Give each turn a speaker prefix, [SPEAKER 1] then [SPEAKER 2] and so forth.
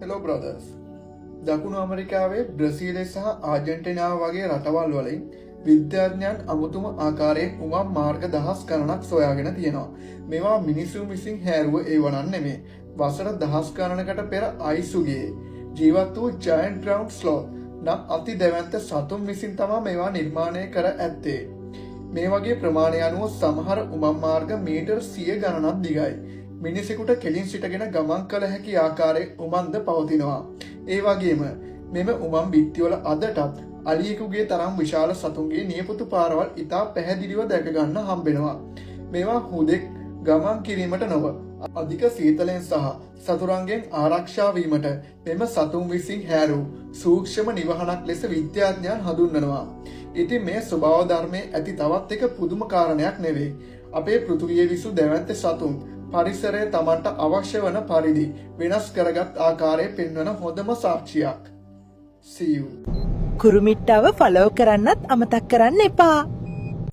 [SPEAKER 1] Hello brothers. දකුණු ඇමරිකාවේ බ්‍රසීලය සහ ආජන්ටිනාව වගේ රටවල් වලින් විද්‍යාඥයන් අමුතුම ආකාරයෙන් උමම් මාර්ග දහස් ගණනක් සොයාගෙන තියෙනවා. මේවා මිනිසුන් විසින් හැරුව ඒවනන් නෙමේ. වසර දහස් ගණනකට පෙර අයිසුගේ ජීවත් වූ ජයන්ට් ග්‍රවුන්ඩ් ස්ලොත් නම් අති දැවැන්ත සතුන් විසින් තමා මේවා නිර්මාණය කර ඇත්තේ. මේ වගේ ප්‍රමාණය අනුව සමහර උමම් මාර්ග මීටර් 100 ගණනක් දිගයි. මිනිසෙකුට කෙලින් සිටගෙන ගමන් කළ හැකි ආකාරයේ උමන්ද පවතිනවා. ඒ වගේම මෙම උමම් බිත්තිවල අදටත් අලියෙකුගේ තරම් විශාල සතුන්ගේ නියපොතු පාරවල් ඉතා පැහැදිලිව දැක ගන්න හම්බෙනවා. මේවා හුදෙක් ගමන් කිරීමට නොව අධික සීතලෙන් සහ සතුරන්ගෙන් ආරක්ෂා වීමට මෙම සතුන් විසින් හැරූ සූක්ෂම නිවහනක් ලෙස විද්‍යාඥයන් හඳුන්වනවා. ඉතින් මේ ස්වභාව ධර්මයේ ඇති තවත් එක පුදුම කාරණයක් නෙවෙයි. අපේ පෘථිවියේ විසු දැවැන්ත සතුන් පරිසරය තමන්ට අවශ්‍ය වන පරිදි වෙනස් කරගත් ආකාරය පෙන්වන හොඳම සාක්ෂියක්. See you.
[SPEAKER 2] කුරුමිට්ටාව ෆලෝ කරන්නත් අමතක් කරන්න එපා.